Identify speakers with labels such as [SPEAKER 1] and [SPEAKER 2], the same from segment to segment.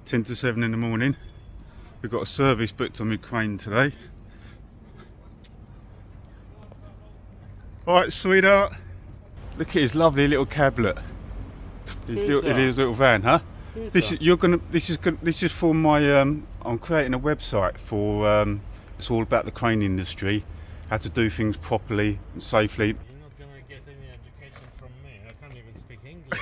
[SPEAKER 1] 10 to 7 in the morning. We've got a service booked on my crane today. Alright, sweetheart. Look at his lovely little cab, look. His little van, huh? This is for my I'm creating a website for it's all about the crane industry, how to do things properly and safely.
[SPEAKER 2] You're not gonna get any education from me. I can't even speak English.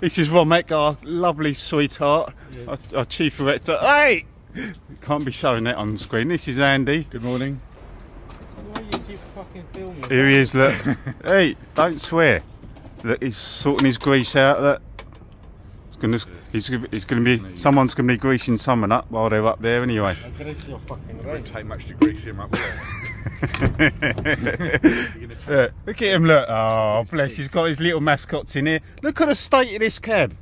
[SPEAKER 1] This is Romek, our lovely sweetheart, yeah. our chief director. Hey! Can't be showing that on the screen. This is Andy.
[SPEAKER 3] Good morning.
[SPEAKER 2] Why you keep fucking filming?
[SPEAKER 1] Here he is, look. Hey, don't swear. Look, he's sorting his grease out, look. He's gonna be, someone's gonna be greasing someone up while they're up there anyway.
[SPEAKER 2] I'll grease your fucking
[SPEAKER 3] It won't take much to grease him up there.
[SPEAKER 1] Yeah, look at him, look. Oh, bless, he's got his little mascots in here. Look at the state of this cab.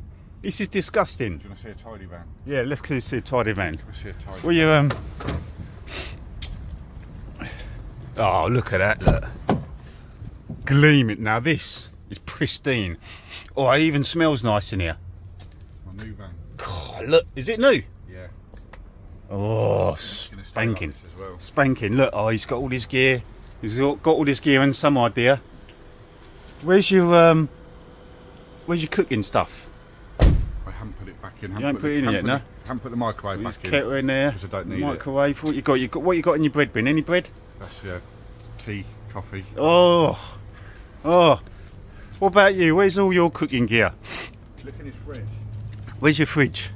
[SPEAKER 1] This is disgusting.
[SPEAKER 3] Do you want to see a tidy van?
[SPEAKER 1] Yeah, let's see a tidy van.
[SPEAKER 3] Let's see a tidy
[SPEAKER 1] Will you, Oh, look at that, look. Gleaming. Now this is pristine. Oh, it even smells nice in here.
[SPEAKER 3] My new van.
[SPEAKER 1] God, look, is it new?
[SPEAKER 3] Yeah.
[SPEAKER 1] Oh, spanking.
[SPEAKER 3] Like as well.
[SPEAKER 1] Spanking. Look, oh, he's got all his gear. He's got all his gear and some idea. Where's your cooking stuff?
[SPEAKER 3] I haven't put it back in.
[SPEAKER 1] You haven't put it in yet, no?
[SPEAKER 3] Haven't put the microwave back in.
[SPEAKER 1] Kettle in there.
[SPEAKER 3] Because I don't need
[SPEAKER 1] microwave. What you got? What you got in your bread bin? Any bread?
[SPEAKER 3] That's tea, coffee.
[SPEAKER 1] Oh, oh. What about you? Where's all your cooking gear?
[SPEAKER 3] Look in his fridge.
[SPEAKER 1] Where's your fridge?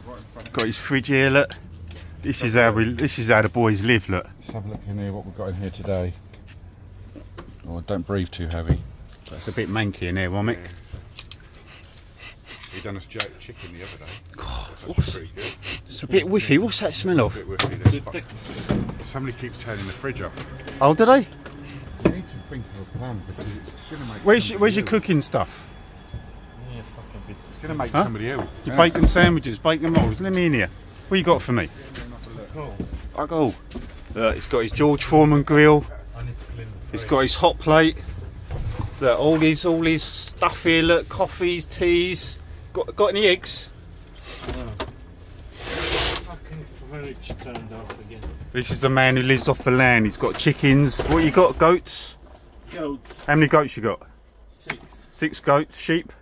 [SPEAKER 3] Right,
[SPEAKER 1] got his fridge here. Look. This is how the boys live. Look.
[SPEAKER 3] Let's have a look in here. What we've got in here today. Oh, don't breathe too heavy.
[SPEAKER 1] That's a bit manky in there, Romek.
[SPEAKER 3] Yeah. He done us jerk chicken the other day.
[SPEAKER 1] God,
[SPEAKER 3] that's pretty good.
[SPEAKER 1] It's a bit whiffy. What's that smell of?
[SPEAKER 3] A bit whiffy. Somebody keeps turning the fridge off.
[SPEAKER 1] Oh, did they?
[SPEAKER 3] You need to think of a plan because it's going to make.
[SPEAKER 1] Where's your cooking stuff?
[SPEAKER 2] Yeah, fucking bit.
[SPEAKER 3] It's going to make somebody ill.
[SPEAKER 1] Your bacon sandwiches, bacon rolls. Let me in here. What you got for me?
[SPEAKER 2] Cool.
[SPEAKER 1] I go. Look, he's got his George Foreman grill.
[SPEAKER 2] I need to clean the fridge.
[SPEAKER 1] He's got his hot plate. Look, all his stuff here. Look, coffees, teas. Got any eggs?
[SPEAKER 2] Fucking fridge turned off again.
[SPEAKER 1] This is the man who lives off the land. He's got chickens. What you got? Goats?
[SPEAKER 2] Goats.
[SPEAKER 1] How many goats you got?
[SPEAKER 2] 6.
[SPEAKER 1] 6 goats. Sheep?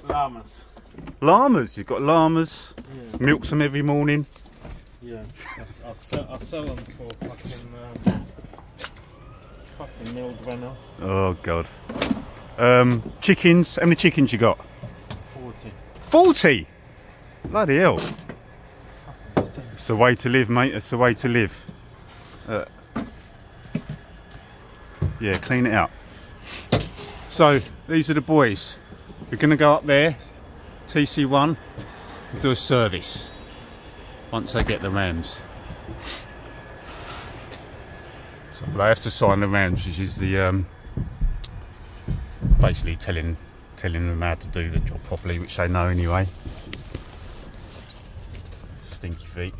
[SPEAKER 2] Llamas.
[SPEAKER 1] Llamas. You've got llamas.
[SPEAKER 2] Yeah.
[SPEAKER 1] Milks them every morning.
[SPEAKER 2] Yeah. I'll sell them for fucking milk run off.
[SPEAKER 1] Oh God. Chickens. How many chickens you got?
[SPEAKER 2] 40.
[SPEAKER 1] 40? Bloody hell. It's the way to live, mate. It's the way to live. Yeah, clean it out. So, these are the boys. We're going to go up there, TC1, and do a service once they get the rams. So they have to sign the rams, which is the basically telling them how to do the job properly, which they know anyway. Stinky feet.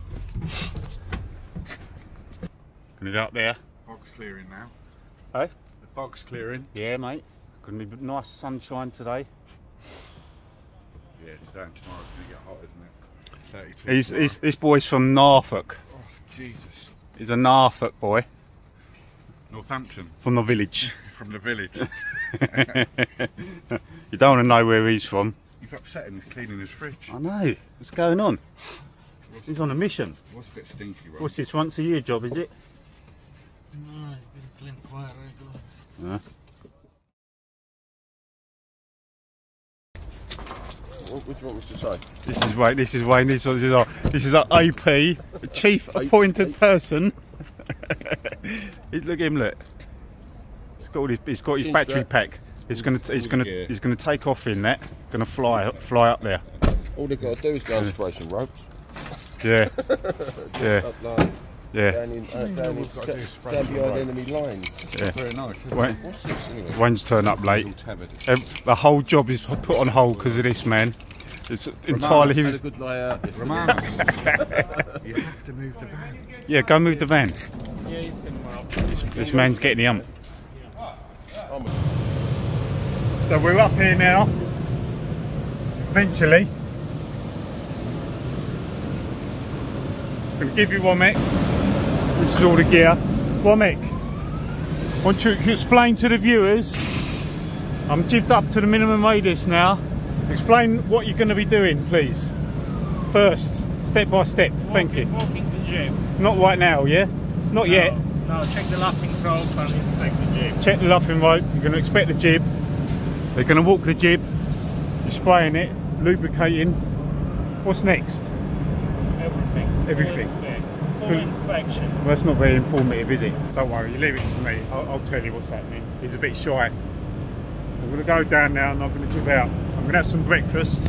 [SPEAKER 1] Gonna go up there.
[SPEAKER 3] Fog's clearing now.
[SPEAKER 1] Hey?
[SPEAKER 3] The fog's clearing.
[SPEAKER 1] Yeah, mate. Gonna be nice sunshine today.
[SPEAKER 3] Yeah, today and tomorrow's gonna get hot, isn't it? 32.
[SPEAKER 1] This boy's from Norfolk.
[SPEAKER 3] Oh, Jesus.
[SPEAKER 1] He's a Norfolk boy.
[SPEAKER 3] Northampton.
[SPEAKER 1] From the village.
[SPEAKER 3] From the village.
[SPEAKER 1] You don't want to know where he's from.
[SPEAKER 3] You've upset him, he's cleaning his fridge.
[SPEAKER 1] I know. What's going on? He's on a mission.
[SPEAKER 3] What's a bit stinky, right?
[SPEAKER 1] What's this, once a year job, is it?
[SPEAKER 2] No, it's been cleaned quite regular.
[SPEAKER 3] What do you want me to say?
[SPEAKER 1] This is Wayne. This is our AP, chief appointed person. Look at him, look. He's got his battery pack. He's gonna take off in that. Gonna fly up there.
[SPEAKER 4] All they've got to do is go and spray some ropes.
[SPEAKER 1] Yeah. Yeah. Yeah.
[SPEAKER 4] Down behind enemy lines.
[SPEAKER 1] Yeah.
[SPEAKER 3] Very nice.
[SPEAKER 4] What's this anyway?
[SPEAKER 1] Wayne's turned up late. The whole job is put on hold because of this man. It's entirely his.
[SPEAKER 4] Had a good lie out.
[SPEAKER 3] Romano, you have to move the van.
[SPEAKER 1] Yeah, go move the van.
[SPEAKER 2] Yeah, he's going to up.
[SPEAKER 1] This man's getting the hump. So we're up here now. Eventually, going to give you Romek. This is all the gear. Romek, I want you to explain to the viewers. I'm jibbed up to the minimum radius now. Explain what you're going to be doing, please. First, step by step. Thank you.
[SPEAKER 2] Walking the jib.
[SPEAKER 1] Not right now, yeah? Not yet.
[SPEAKER 2] No, check the luffing rope and inspect the jib.
[SPEAKER 1] Check the luffing rope. You're going to inspect the jib. They're going to walk the jib. You're spraying it, lubricating. What's next?
[SPEAKER 2] Everything.
[SPEAKER 1] Everything.
[SPEAKER 2] Full inspection.
[SPEAKER 1] Well, that's not very informative, is it? Don't worry, you leave it to me. I'll tell you what's happening. He's a bit shy. I'm going to go down now and I'm going to jib out. I'm going to have some breakfast.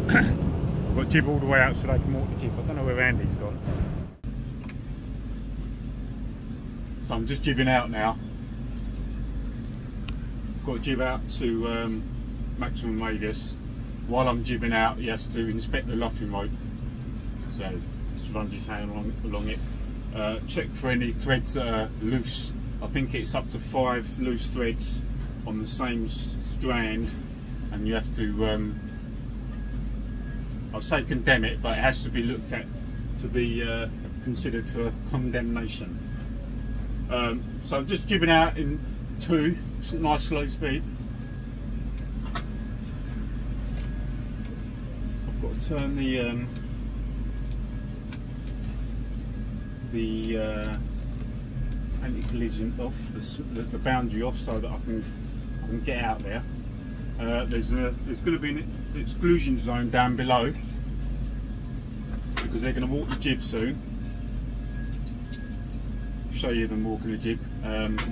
[SPEAKER 1] I've got jib all the way out so they can walk the jib. I don't know where Andy's gone. So I'm just jibbing out now. Got to jib out to maximum radius. While I'm jibbing out, he has to inspect the luffing rope. So just runs his hand along it. Check for any threads that are loose. I think it's up to 5 loose threads on the same strand, and you have to, I'll say condemn it, but it has to be looked at to be considered for condemnation. So I'm just jibbing out in 2, nice slow speed. I've got to turn the anti-collision off, the boundary off, so that I can get out there. There's going to be an exclusion zone down below because they're going to walk the jib soon. I'll show you them walking the jib.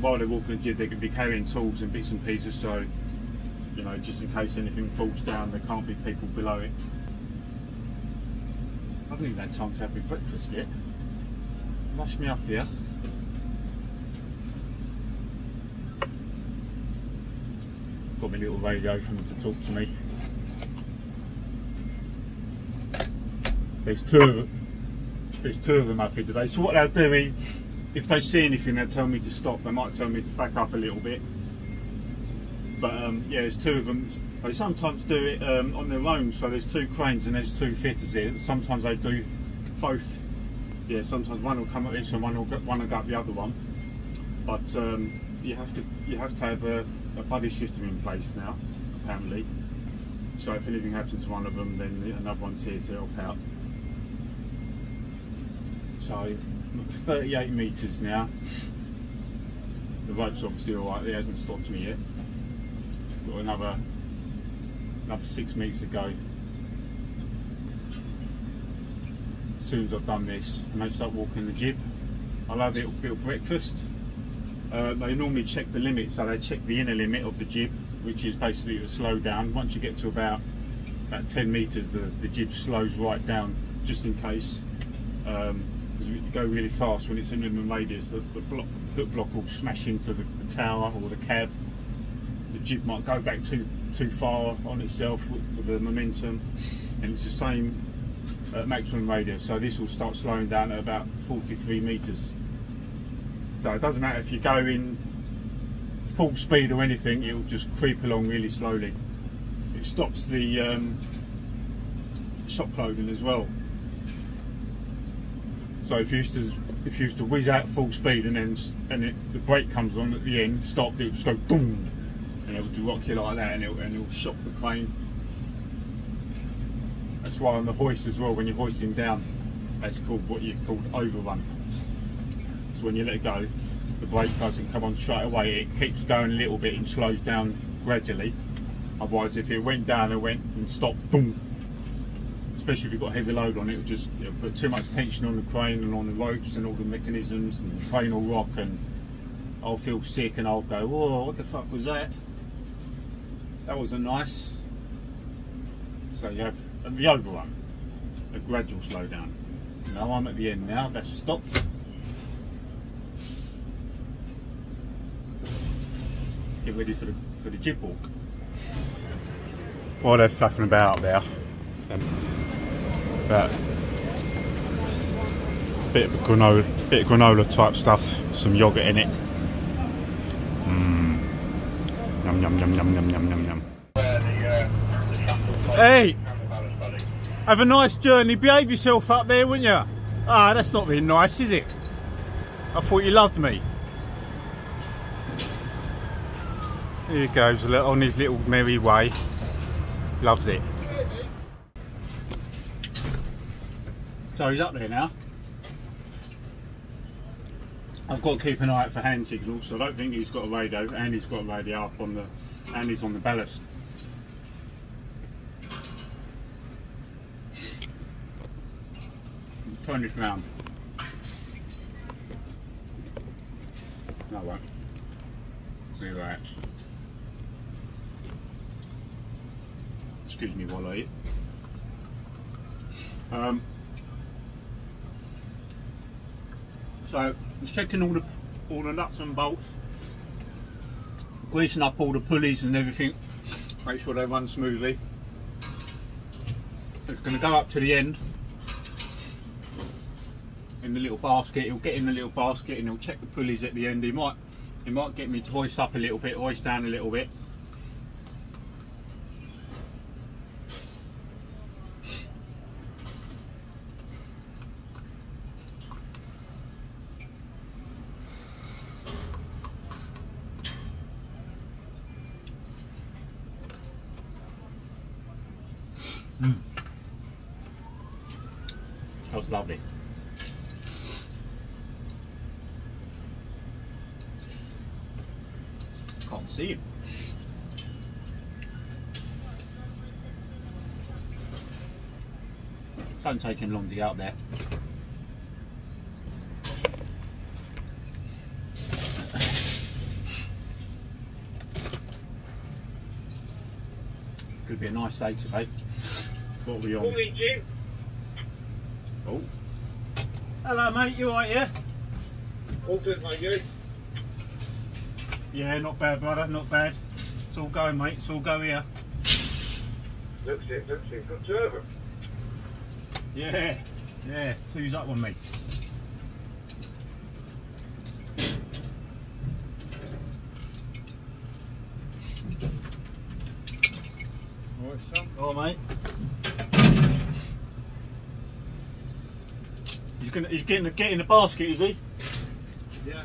[SPEAKER 1] While they're walking the jib, they're going to be carrying tools and bits and pieces, so you know, just in case anything falls down, there can't be people below it. I haven't even had time to have my breakfast yet. Rush me up here. Got my little radio for them to talk to me. There's two of them up here today. So what they'll do is, if they see anything, they'll tell me to stop. They might tell me to back up a little bit. But yeah, there's 2 of them. They sometimes do it on their own. So there's 2 cranes and there's 2 fitters here. Sometimes they do both. Yeah, sometimes one will come up this one, one will go up the other one. But you have to have a buddy system in place now, apparently. So if anything happens to one of them, then another one's here to help out. So 38 metres now. The rope's obviously alright, it hasn't stopped me yet. Got another 6 metres to go. As soon as I've done this, and they start walking the jib, I'll have a little breakfast. They normally check the limit, so they check the inner limit of the jib, which is basically the slow down. Once you get to about 10 metres, the jib slows right down, just in case. Because you go really fast when it's in minimum radius, the hook block will smash into the tower or the cab. The jib might go back too far on itself with the momentum, and it's the same at maximum radius. So this will start slowing down at about 43 metres. So it doesn't matter if you go in full speed or anything, it will just creep along really slowly. It stops the shock loading as well. So if you used to whiz out full speed and then the brake comes on at the end, stopped, it will just go boom, and it will rock you like that, and it will shock the crane. That's why on the hoist as well, when you're hoisting down, that's called what you call overrun. So when you let go, the brake doesn't come on straight away, it keeps going a little bit and slows down gradually. Otherwise, if it went down and stopped, boom, especially if you've got heavy load on it, it'll put too much tension on the crane and on the ropes and all the mechanisms, and the crane will rock, and I'll feel sick and I'll go, whoa, what the fuck was that? That wasn't nice. So you have the overrun, a gradual slowdown. Now I'm at the end now, that's stopped. Get ready for the jib walk. While they're faffing about there, about bit of granola type stuff, some yogurt in it. Yum yum yum yum yum yum yum yum. Hey, have a nice journey. Behave yourself up there, wouldn't you? Ah, that's not very nice, is it? I thought you loved me. Here he goes on his little merry way. Loves it. So he's up there now. I've got to keep an eye out for hand signals, so I don't think he's got a radio. Andy's got a radio up on the, Andy's on the ballast. Turn this round. No, I won't. See that. Excuse me while I eat. So I was checking all the nuts and bolts, greasing up all the pulleys and everything, make sure they run smoothly. It's going to go up to the end in the little basket. He'll get in the little basket and he'll check the pulleys at the end. He might get me to hoist up a little bit, hoist down a little bit. That was lovely. Can't see him. Don't take him long to get out there. Could be a nice day today. What are we on?
[SPEAKER 5] Morning, Jim.
[SPEAKER 1] Oh. Hello, mate. You alright, yeah?
[SPEAKER 5] All good, mate, you?
[SPEAKER 1] Yeah, not bad, brother. Not bad. It's all going, mate. It's all go here.
[SPEAKER 5] Looks it. Got two of them.
[SPEAKER 1] Yeah. Yeah. Two's up on me.
[SPEAKER 3] Alright, son.
[SPEAKER 1] Oh, mate. He's getting the basket, is he?
[SPEAKER 3] Yeah.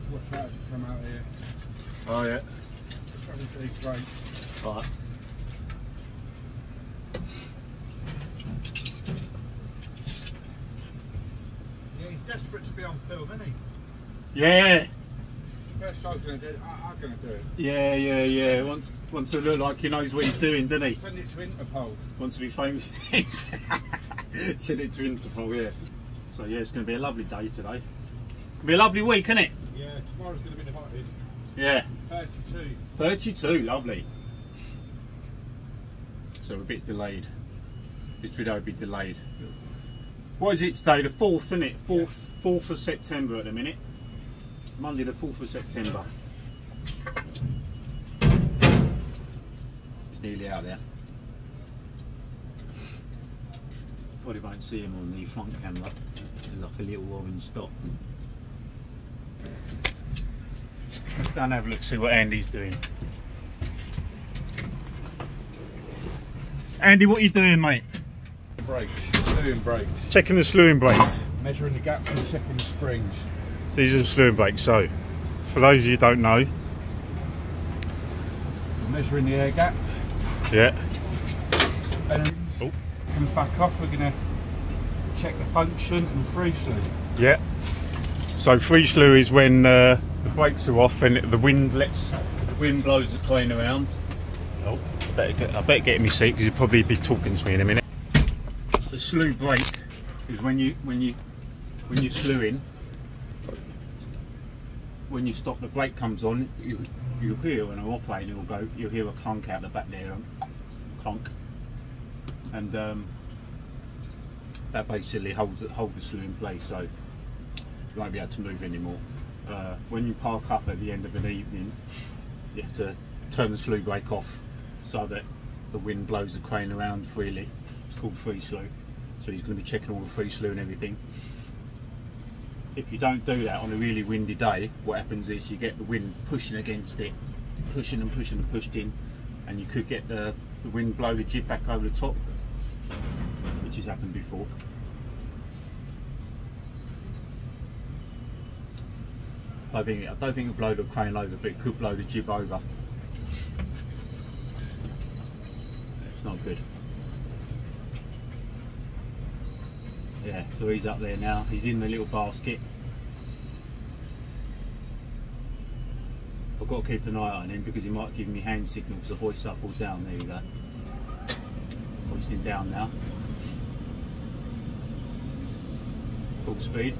[SPEAKER 3] Watch out to come out here.
[SPEAKER 1] Oh yeah.
[SPEAKER 3] Probably pretty great.
[SPEAKER 1] Alright.
[SPEAKER 3] Yeah, he's desperate to be on film, isn't he?
[SPEAKER 1] Yeah.
[SPEAKER 3] First I was going to do it, I'm going to do it.
[SPEAKER 1] Yeah. Wants to look like he knows what he's doing, doesn't he?
[SPEAKER 3] Send it to Interpol.
[SPEAKER 1] Wants to be famous. Send it to Interpol, yeah. So yeah, it's going to be a lovely day today. It'll be a lovely week, isn't it?
[SPEAKER 3] Yeah, tomorrow's going to be the hottest.
[SPEAKER 1] Yeah.
[SPEAKER 3] 32.
[SPEAKER 1] 32, lovely. So we're a bit delayed. This video will be delayed. What is it today? The 4th, isn't it? 4th of September at the minute. Monday the 4th of September. It's nearly out there. Probably won't see him on the front camera. There's like a little orange dot. Let's go and have a look, see what Andy's doing. Andy, what are you doing, mate?
[SPEAKER 3] Brakes, slewing brakes.
[SPEAKER 1] Checking the slewing brakes.
[SPEAKER 3] Measuring the gaps and checking the springs.
[SPEAKER 1] These are the slewing brakes. So, for those of you who don't know,
[SPEAKER 3] Measuring the air gap.
[SPEAKER 1] yeah.
[SPEAKER 3] And
[SPEAKER 1] Oh.
[SPEAKER 3] comes back off. We're going to check the function and free slew.
[SPEAKER 1] Yeah. So free slew is when the brakes are off and the wind blows the train around. Oh, I better get in my seat because you'll probably be talking to me in a minute. The slew brake is when you're slewing. When you stop, the brake comes on. You hear when I'm operating, it'll go. You'll hear a clunk out the back there, clunk, and that basically holds the slew in place. So you won't be able to move anymore. When you park up at the end of an evening, you have to turn the slew brake off so that the wind blows the crane around freely. It's called free slew. So he's going to be checking all the free slew and everything. If you don't do that on a really windy day, what happens is you get the wind pushing against it, pushing and pushing and pushing, and you could get the wind blow the jib back over the top, which has happened before. I don't think it'll blow the crane over, but it could blow the jib over. It's not good. Yeah, so he's up there now. He's in the little basket. I've got to keep an eye on him because he might give me hand signals to hoist up or down. There you go. Hoisting down now. Full speed.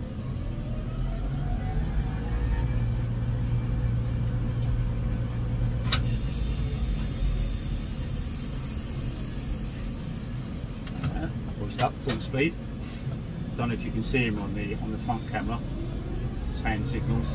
[SPEAKER 1] Hoist up, full speed. Don't know if you can see him on the front camera. It's hand signals.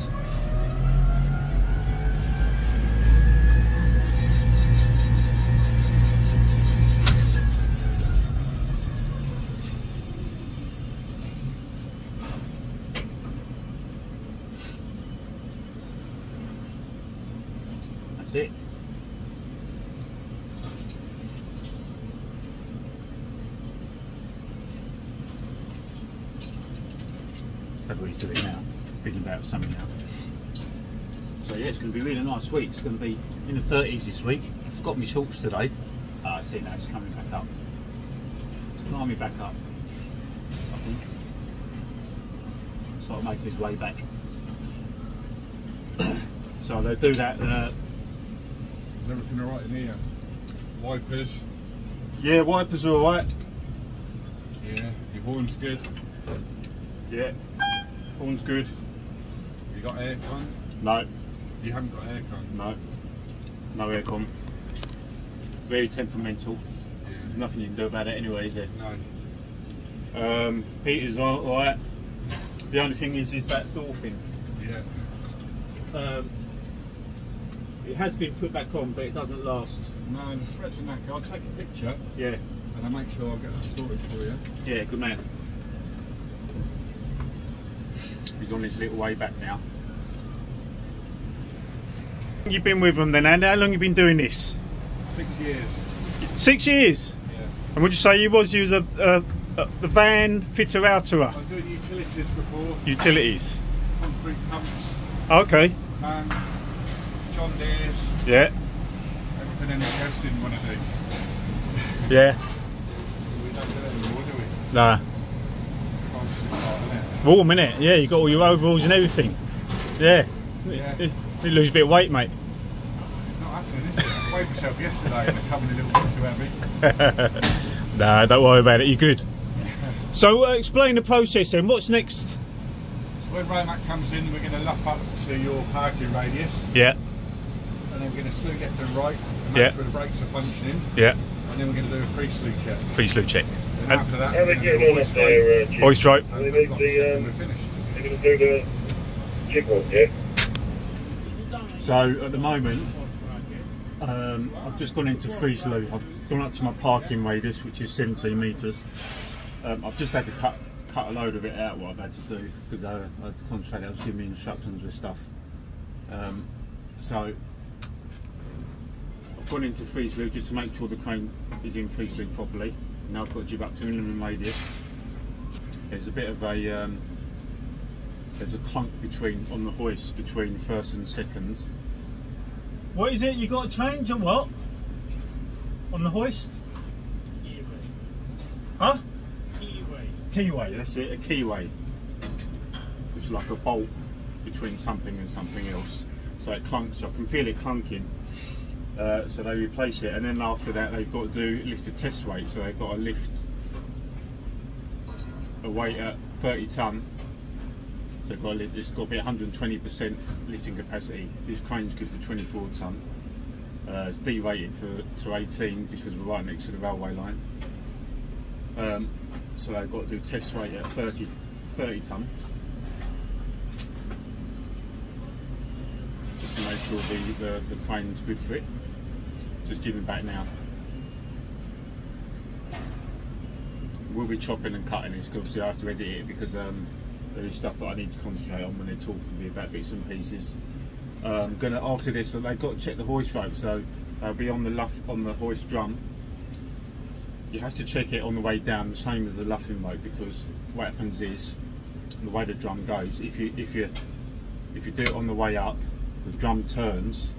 [SPEAKER 1] That's it. That's what he's doing now, thinking about something now. So yeah, it's going to be a really nice week. It's going to be in the 30s this week. I forgot my shorts today. I see now it's coming back up. It's climbing back up, I think. Start making his way back. So they'll do that.
[SPEAKER 3] Is everything alright in here? Wipers?
[SPEAKER 1] Yeah, wipers are alright.
[SPEAKER 3] Yeah, your horn's good.
[SPEAKER 1] Yeah, horn's good.
[SPEAKER 3] You got aircon?
[SPEAKER 1] No,
[SPEAKER 3] You haven't got aircon?
[SPEAKER 1] no, no aircon. Very temperamental.
[SPEAKER 3] Yeah.
[SPEAKER 1] There's nothing you can do about it anyway, is there?
[SPEAKER 3] No.
[SPEAKER 1] Heaters are alright. The only thing is that door thing.
[SPEAKER 3] Yeah.
[SPEAKER 1] It has been put back on, but it doesn't last.
[SPEAKER 3] No, the threads are knackered. I'll take a picture
[SPEAKER 1] Yeah,
[SPEAKER 3] and I'll make sure I'll get that sorted for you.
[SPEAKER 1] yeah, good man. He's on his little way back now. You've been with them then, Andy? How long have you been doing this?
[SPEAKER 3] 6 years.
[SPEAKER 1] 6 years?
[SPEAKER 3] Yeah.
[SPEAKER 1] And would you say you was a van fitter outerer?
[SPEAKER 3] I was doing utilities before.
[SPEAKER 1] Utilities?
[SPEAKER 3] Concrete pumps,
[SPEAKER 1] Okay.
[SPEAKER 3] fans, John Deere's,
[SPEAKER 1] Yeah.
[SPEAKER 3] everything in the house didn't want to do.
[SPEAKER 1] Yeah.
[SPEAKER 3] We don't do it anymore, do we?
[SPEAKER 1] Nah.
[SPEAKER 3] Price is hard, isn't it?
[SPEAKER 1] Warm, innit? Yeah, you got all your overalls and everything. Yeah.
[SPEAKER 3] Yeah.
[SPEAKER 1] You lose a bit of weight, mate.
[SPEAKER 3] It's not happening, is it? I weighed myself yesterday and they're coming a little bit too heavy.
[SPEAKER 1] Nah, don't worry about it, you're good. So explain the process then, what's next?
[SPEAKER 3] So when Romek comes in, we're going to luff up to your parking radius,
[SPEAKER 1] Yeah,
[SPEAKER 3] and then we're going to slew left and right and
[SPEAKER 1] Yeah.
[SPEAKER 3] make sure the brakes are functioning,
[SPEAKER 1] yeah,
[SPEAKER 3] and then we're going to do a free slew check.
[SPEAKER 1] free slew check.
[SPEAKER 3] And
[SPEAKER 1] And
[SPEAKER 3] after that,
[SPEAKER 5] How are
[SPEAKER 3] we're
[SPEAKER 5] they
[SPEAKER 3] going to
[SPEAKER 5] getting
[SPEAKER 3] do
[SPEAKER 5] on
[SPEAKER 3] a
[SPEAKER 5] up
[SPEAKER 3] hoist
[SPEAKER 5] there,
[SPEAKER 3] rope,
[SPEAKER 5] Jim?
[SPEAKER 1] hoist rope.
[SPEAKER 3] and
[SPEAKER 5] They
[SPEAKER 3] then
[SPEAKER 5] make
[SPEAKER 3] we've got
[SPEAKER 5] the,
[SPEAKER 3] to we're finished.
[SPEAKER 5] They're going to do the jig one, yeah?
[SPEAKER 1] So at the moment, I've just gone into free slew. I've gone up to my parking radius, which is 17 metres. I've just had to cut a load of it out, what I've had to do, because I had to concentrate. I was giving me instructions with stuff. So I've gone into free slew just to make sure the crane is in free slew properly. Now I've got to jib up to minimum radius. There's a bit of a there's a clunk on the hoist between first and second. What is it? You got to change or what? On the hoist? Huh? Keyway, that's it, a keyway. It's like a bolt between something and something else. So it clunks, I can feel it clunking. So they replace it, and then after that they've got to lift a test weight. So they've got to lift a weight at 30 tonne. So it's got to be 120% lifting capacity. This crane's good for 24 tonne. It's D-rated to 18 because we're right next to the railway line. So they've got to do test weight at 30 tonne. Just to make sure the crane's good for it. Just giving back now. We'll be chopping and cutting this because obviously I have to edit it because there is stuff that I need to concentrate on when they're talking to me about bits and pieces. After this, so they've got to check the hoist rope. So They'll be on the hoist drum. You have to check it on the way down, the same as the luffing mode, because what happens is the way the drum goes. If you do it on the way up, the drum turns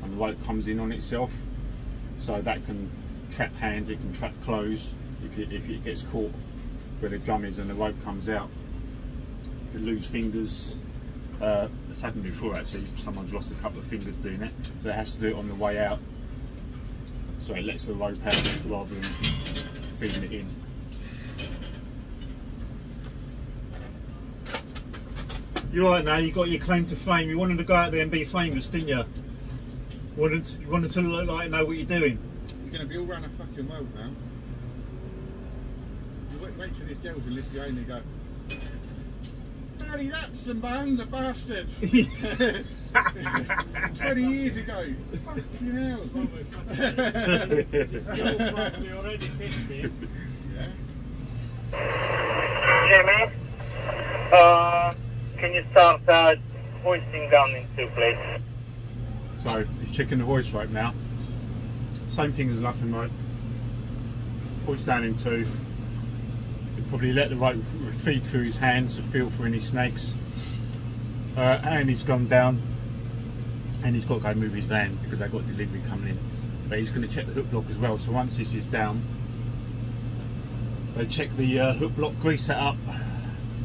[SPEAKER 1] and the rope comes in on itself, so that can trap hands, it can trap clothes if it gets caught where the drum is and the rope comes out. You can lose fingers. It's happened before actually, someone's lost a couple of fingers doing it, so it has to do it on the way out, so it lets the rope out rather than feeding it in. You're right now, you got your claim to fame. You wanted to go out there and be famous, didn't you? You wanted to look like know what you're doing.
[SPEAKER 3] You're going to be all around the fucking world now. You wait till these girls in Lithuania go, Daddy, that's the man, the bastard. 20 years ago. Fucking hell.
[SPEAKER 2] You're already 50.
[SPEAKER 3] Yeah.
[SPEAKER 6] Jimmy, can you start hoisting down in 2, please?
[SPEAKER 1] So he's checking the hoist rope now. Same thing as the luffing rope. Hoist down in 2. He'll probably let the rope feed through his hands to feel for any snags. And he's gone down, and he's got to go move his van because they've got delivery coming in. But he's going to check the hook block as well. So once this is down, they check the hook block, grease that up,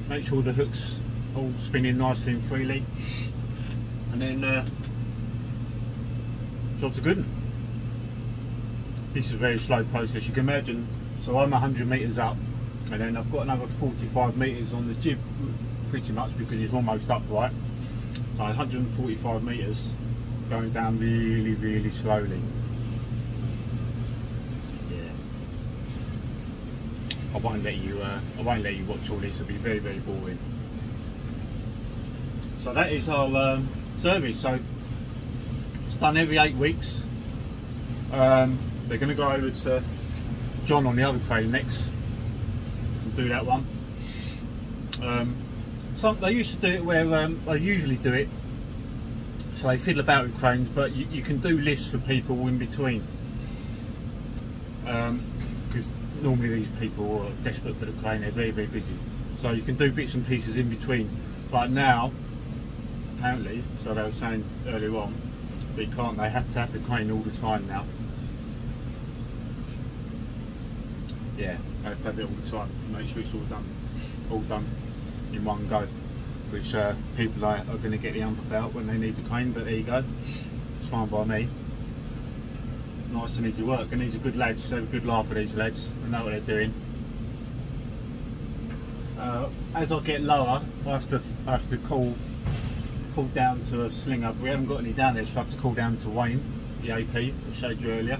[SPEAKER 1] make sure the hook's all spinning nicely and freely, and then job's a good one. This is a very slow process, you can imagine. So I'm 100 metres up, and then I've got another 45 metres on the jib, pretty much, because it's almost upright. So 145 metres going down really, really slowly. Yeah. I won't let you watch all this. It'll be very, very boring. So that is our service. So it's done every 8 weeks. They're going to go over to John on the other crane next and do that one. So they used to do it where they usually do it, so they fiddle about with cranes, but you can do lifts for people in between, because normally these people are desperate for the crane, they're very, very busy, so you can do bits and pieces in between. But now, apparently, so they were saying earlier on, they can't, they have to have the crane all the time now. Yeah, they have to have it all the time to make sure it's all done in one go, which people are going to get the ump about when they need the crane, but there you go, it's fine by me. It's nice and easy work, and these are good lads, they have a good laugh with these lads, they know what they're doing. As I get lower, I have to call down to a slinger. We haven't got any down there, so I have to call down to Wayne, the AP I showed you earlier,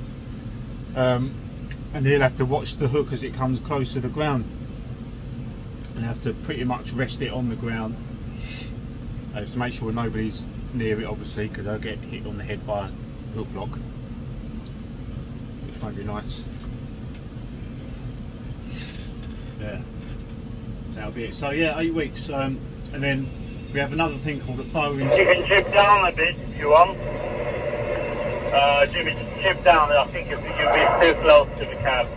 [SPEAKER 1] and he'll have to watch the hook as it comes close to the ground, and have to pretty much rest it on the ground to make sure nobody's near it, obviously, because they'll get hit on the head by a hook block, which won't be nice. Yeah, that'll be it. So yeah, 8 weeks, and then we have another thing called a throwing.
[SPEAKER 6] You can chip down a bit if you want. Jimmy, just chip down. I think you'll be too close to the cab.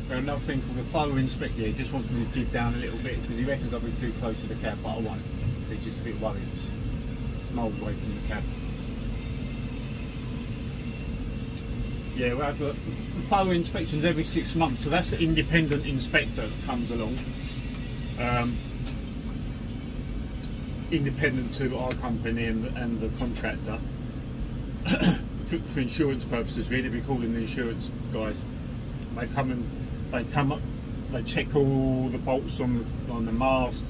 [SPEAKER 1] Another thing called a thorough inspector. He just wants me to jib down a little bit because he reckons I'll be too close to the cab, but I won't. He's just a bit worried. It's miles away from the cab. Yeah, we have thorough inspections every 6 months, so that's the independent inspector that comes along. Independent to our company and the contractor. For insurance purposes, really, we call them the insurance guys. They come up, they check all the bolts on the mast,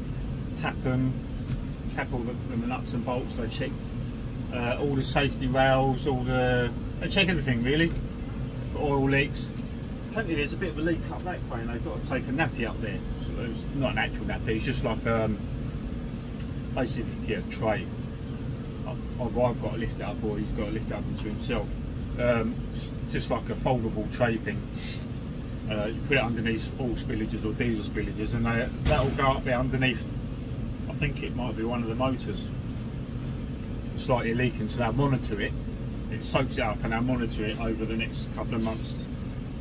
[SPEAKER 1] tap all the nuts and bolts. They check all the safety rails, they check everything really for oil leaks. Apparently there's a bit of a leak up that crane. They've got to take a nappy up there. So it's not an actual nappy. It's just like basically a tray. Either I've got to lift it up or he's got to lift it up into himself. It's just like a foldable tray thing. You put it underneath oil spillages or diesel spillages, and that'll go up there underneath. I think it might be one of the motors slightly leaking, so they'll monitor it it soaks it up, and I'll monitor it over the next couple of months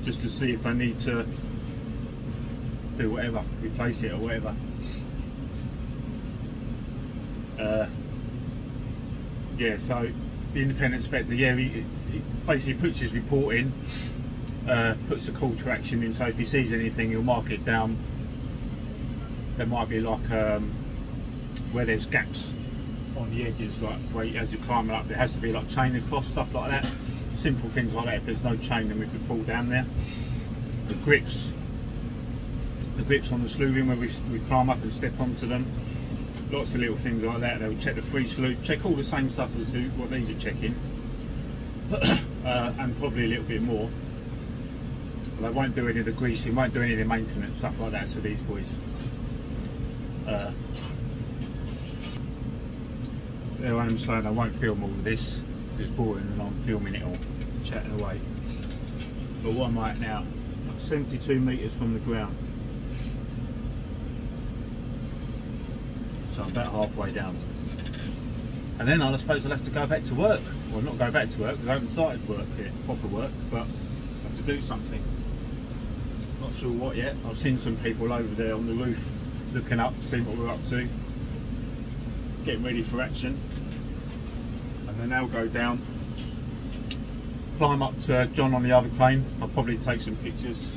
[SPEAKER 1] just to see if I need to do whatever, replace it or whatever. Yeah, so the independent inspector, yeah, he basically puts his report in, puts a call to action in, so if he sees anything he'll mark it down. There might be like where there's gaps on the edges, like where as you're climbing up there has to be like chain across, stuff like that, simple things like that. If there's no chain then we could fall down there. The grips on the slew ring where we climb up and step onto them, lots of little things like that. They'll check the free slew, check all the same stuff as what these are checking, and probably a little bit more. But they won't do any of the greasing, won't do any of the maintenance, stuff like that. So these boys, I'm saying I won't film all of this, it's boring and I'm filming it all, chatting away. But what I'm at now, 72 metres from the ground. So I'm about halfway down. And then I suppose I'll have to go back to work. Well, not go back to work because I haven't started work yet, proper work, but I have to do something. Not sure what yet. I've seen some people over there on the roof looking up, seeing what we're up to, getting ready for action. And then they'll go down, climb up to John on the other crane. I'll probably take some pictures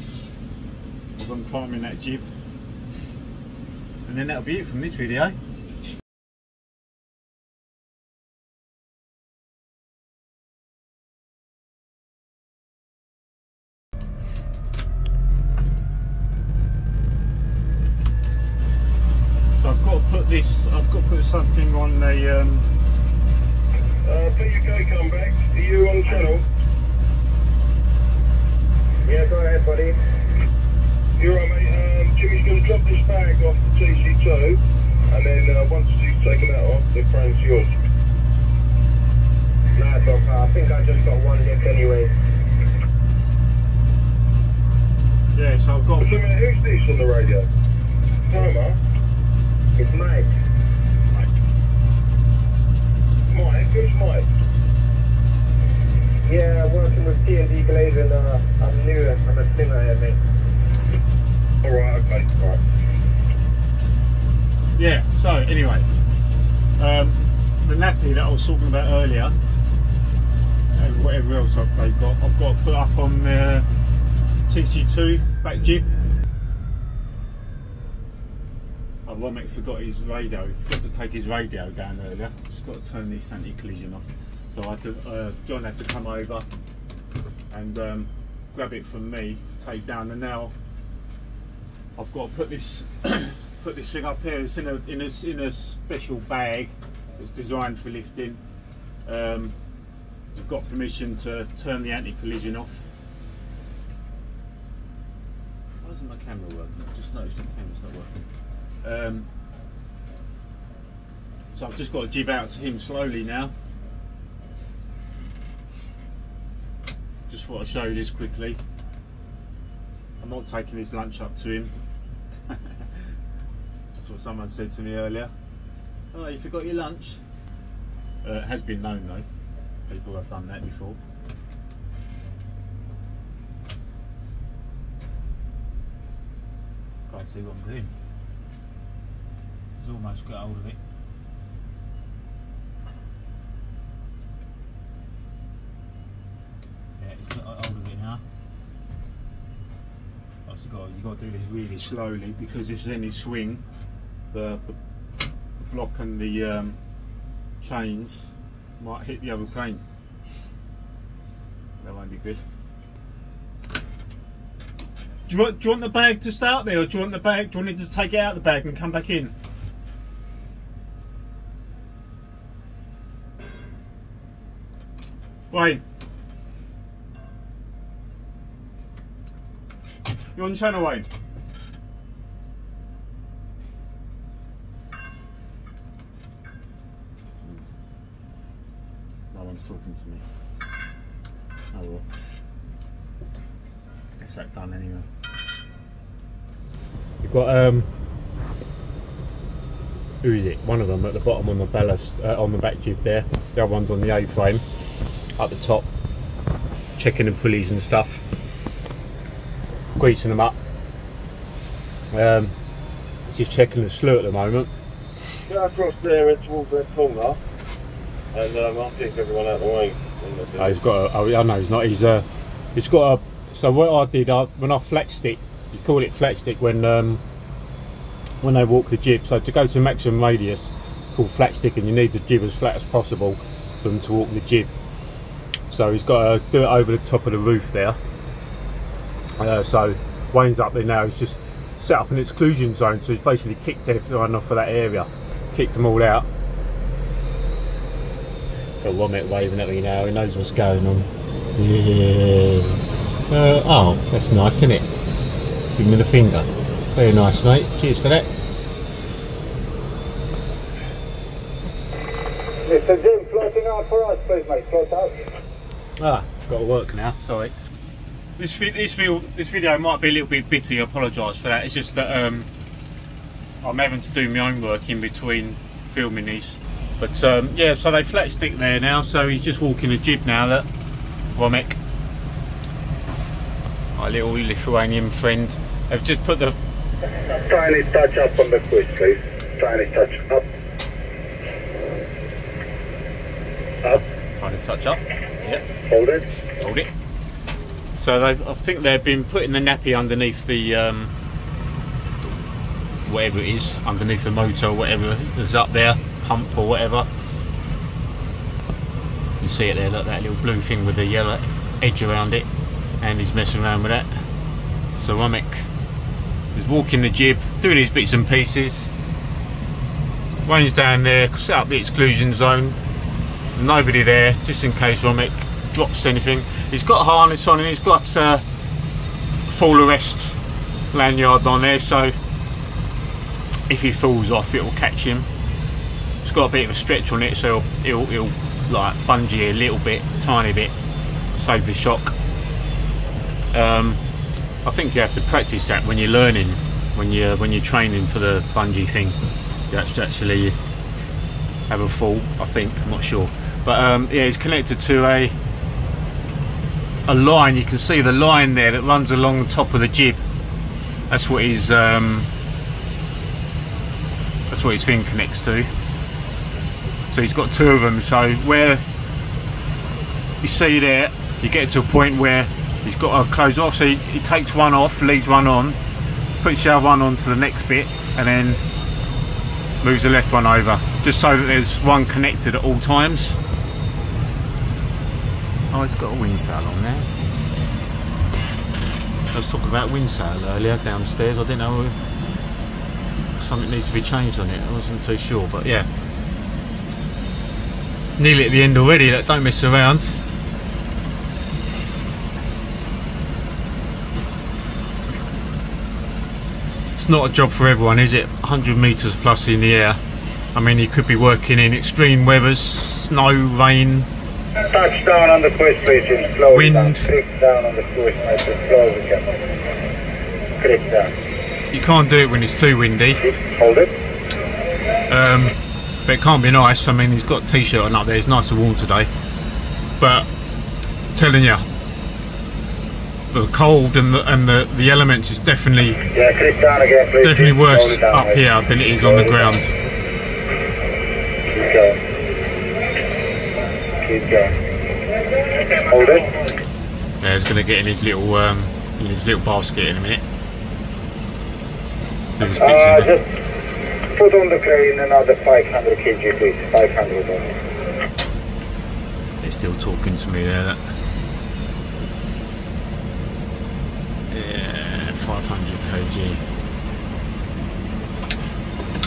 [SPEAKER 1] of them climbing that jib. And then that'll be it from this video. So I've got to put this, I've got to put something on the
[SPEAKER 5] PUK come back. Are you on channel? Yeah, go ahead, buddy. You're right, mate. Jimmy's going to drop this bag off the TC2, and then once he's taken that off, the crane's yours. Nice one, pal. I think I just got one lick anyway.
[SPEAKER 1] yeah, so I've got to put...
[SPEAKER 5] Who's this on the radio? Homer? It's Mike. Mike? Who's Mike? Yeah, working with T&D Glazing. I'm new. I'm a slinger here, mate. Alright, okay, alright.
[SPEAKER 1] Yeah, so anyway, the nappy that I was talking about earlier, and whatever else I've got to put up on the TC2 back jib. Romek forgot his radio, he forgot to take his radio down earlier. Just got to turn this anti-collision off. So I had to, John had to come over and grab it from me to take down, and now I've got to put this put this thing up here. It's in a special bag that's designed for lifting. I've got permission to turn the anti-collision off. Why isn't my camera working? I just noticed my camera's not working. So I've just got to jib out to him slowly now. Just thought I'd show you this quickly. I'm not taking his lunch up to him. That's what someone said to me earlier. Oh, you forgot your lunch? It has been known though. People have done that before. Can't see what I'm doing. He's almost got hold of it. Yeah, he's got hold of it now. You've got to do this really slowly because if there's any swing, the block and the chains might hit the other crane. That won't be good. Do you want the bag to start there, or do you want it to take it out of the bag and come back in? Wayne, you're on channel, Wayne. No one's talking to me. Oh well. Guess that's done anyway. You've got who is it? One of them at the bottom on the ballast, on the back jib there. The other one's on the A-frame.
[SPEAKER 7] up the top, checking the pulleys and stuff, greasing them up. Just checking the slew at the moment.
[SPEAKER 5] Go across there and towards that corner, and I'll take everyone out of the way.
[SPEAKER 7] Oh, he's got a, oh, I know he's not. He's got a. So what I did, when I flat stick, you call it flat stick when they walk the jib. So to go to maximum radius, it's called flat stick, and you need the jib as flat as possible for them to walk the jib. So he's got to do it over the top of the roof there. So Wayne's up there now. He's just set up an exclusion zone, so he's basically kicked everyone off of that area, kicked them all out. Got Romek waving at me now, he knows what's going on. Yeah. Oh, that's nice, isn't it? Give me the finger. Very nice, mate. Cheers for that.
[SPEAKER 5] Mr. Jim, floating out for us, please, mate. Float out.
[SPEAKER 7] Ah, got to work now, sorry. This video might be a little bit bitty, I apologise for that. It's just that I'm having to do my own work in between filming these. But yeah, so they flat stick there now, so he's just walking the jib now, that Romek, my little Lithuanian friend. They've just put the
[SPEAKER 5] Tiny touch up on the hoist, please. Tiny touch up. Up.
[SPEAKER 7] trying to touch up. Yep.
[SPEAKER 5] Hold it.
[SPEAKER 7] Hold it. So I think they've been putting the nappy underneath the whatever it is, underneath the motor or whatever is up there, pump or whatever. You see it there, look, that little blue thing with the yellow edge around it, and he's messing around with that. So Romek is walking the jib, doing his bits and pieces. Wayne's down there, set up the exclusion zone. Nobody there, just in case Romek drops anything. He's got a harness on and he's got fall arrest lanyard on there, so if he falls off it will catch him. It's got a bit of a stretch on it, so he'll like bungee a little bit, tiny bit, save the shock. I think you have to practice that when you're learning, when you're training for the bungee thing. You have to actually have a fall, I think, I'm not sure. But yeah, he's connected to a line. You can see the line there that runs along the top of the jib. That's what his thing connects to. So he's got two of them. So where you see there, you get to a point where he's got to close off. So he takes one off, leaves one on, puts the other one onto the next bit, and then moves the left one over, just so that there's one connected at all times. Oh, it's got a wind sail on there. I was talking about wind sail earlier downstairs. I didn't know if something needs to be changed on it. I wasn't too sure, but yeah. Nearly at the end already. Don't mess around. It's not a job for everyone, is it? 100 metres plus in the air. I mean, you could be working in extreme weathers, snow, rain.
[SPEAKER 5] Touch down on the hoist, please. Slow
[SPEAKER 7] wind.
[SPEAKER 5] Down. Click down on the hoist, mate. As slow as you can. Click down.
[SPEAKER 7] You can't do it when it's too windy.
[SPEAKER 5] Hold it.
[SPEAKER 7] But it can't be nice. I mean, he's got a t-shirt on up there. It's nice and warm today. But I'm telling you, the cold and the elements is definitely
[SPEAKER 5] click down again, please.
[SPEAKER 7] Definitely worse
[SPEAKER 5] down,
[SPEAKER 7] up here than it is on the ground.
[SPEAKER 5] Keep going. Keep going. Hold it.
[SPEAKER 7] Yeah, he's going to get in his little basket in a minute. Do his bits in there.
[SPEAKER 5] Just put on the crane another 500 kg, please. 500 only.
[SPEAKER 7] They're still talking to me there. Yeah, 500 kg.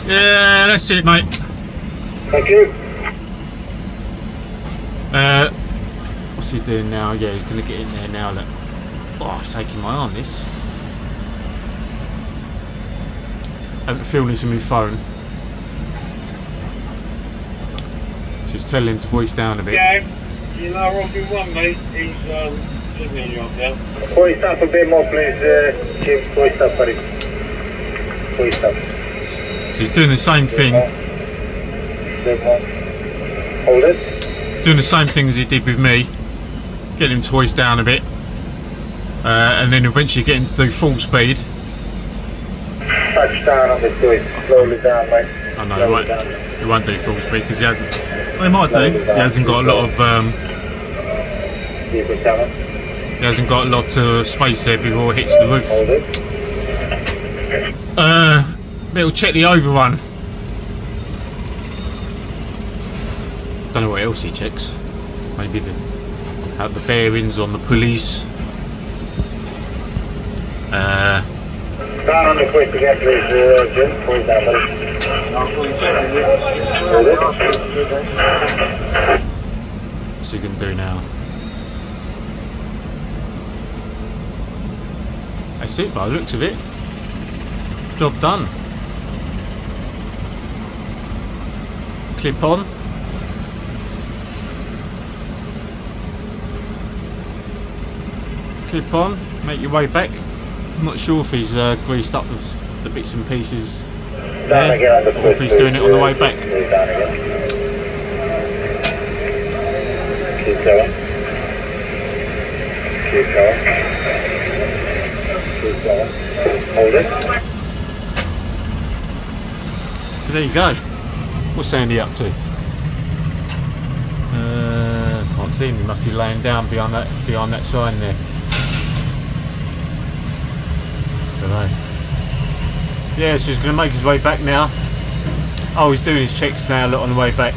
[SPEAKER 7] Yeah, that's it, mate.
[SPEAKER 5] Thank you.
[SPEAKER 7] What's he doing now? Yeah, he's going to get in there now. Look. Oh, it's taking my arm, this. I haven't filmed this on my phone. Just tell him to hoist down a bit.
[SPEAKER 5] Yeah, you know Robbie one, mate. He's sitting on you up there. Hoist up a bit more, please, Jim. Hoist up, buddy. Hoist up.
[SPEAKER 7] So he's doing the same thing.
[SPEAKER 5] Hold it.
[SPEAKER 7] Doing the same thing as he did with me. getting him to hoist down a bit, and then eventually getting to do full speed.
[SPEAKER 5] Touchdown on the hoist, slowly down, mate.
[SPEAKER 7] Oh no, he won't do full speed because he hasn't. Well, he might do. He hasn't got a lot of. He hasn't got a lot of space there before it hits the roof. We'll check the overrun. Don't know what else he checks. Maybe the bearings on the pulleys.
[SPEAKER 5] Down on the quick to get through to Jim. Hold down, buddy.
[SPEAKER 7] What's he going to do now? That's it, by the looks of it. Job done. Clip on. Clip on, make your way back. I'm not sure if he's greased up the bits and pieces there, or if he's doing it on the way back.
[SPEAKER 5] Keep going. Keep going. Keep going. Hold it.
[SPEAKER 7] So there you go. What's Andy up to? Can't see him. He must be laying down behind that sign there. Don't know. Yeah, so he's going to make his way back now. Oh, he's doing his checks now. Look, on the way back.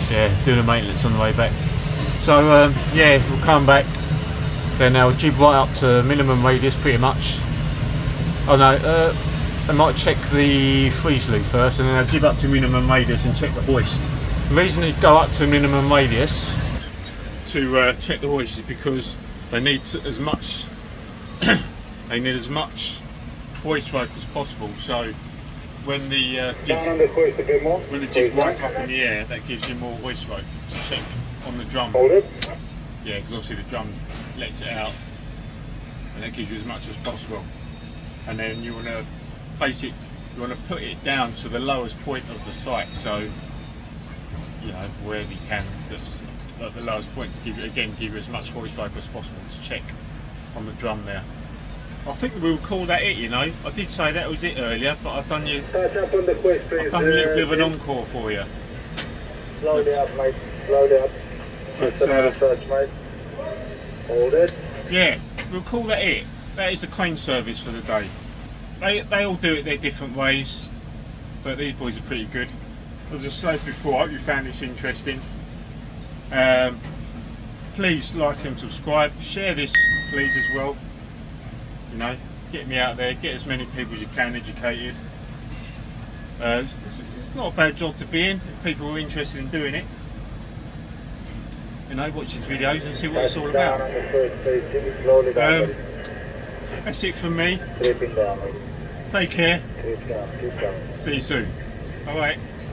[SPEAKER 7] Yeah, doing the maintenance on the way back. So yeah, we'll come back. Then they'll jib right up to minimum radius, pretty much. Oh no. I might check the free slew first, and then I'll jib up to minimum radius and check the hoist. The reason they go up to minimum radius to check the hoist is because they need as much hoist rope as possible. So when the jib's right up in the air, that gives you more hoist rope to check on the drum.
[SPEAKER 5] Hold it.
[SPEAKER 7] Yeah, because obviously the drum lets it out, and that gives you as much as possible. And then you want to face it, you want to put it down to the lowest point of the site, so you know, wherever you can, that's at the lowest point, to give you as much hoist rope as possible to check on the drum there. I think we'll call that it, you know. I did say that was it earlier, but I've done a little bit of an encore for you.
[SPEAKER 5] Slow down, mate. Slow down.
[SPEAKER 7] But,
[SPEAKER 5] touch, mate. Hold it.
[SPEAKER 7] Yeah, we'll call that it. That is the crane service for the day. They all do it their different ways, but these boys are pretty good. As I said before, I hope you found this interesting. Please like and subscribe. Share this, please, as well. You know, get me out there, get as many people as you can educated. It's not a bad job to be in if people are interested in doing it. You know, watch his videos and see what it's all about. That's it from me. Take care. See you soon. Bye bye.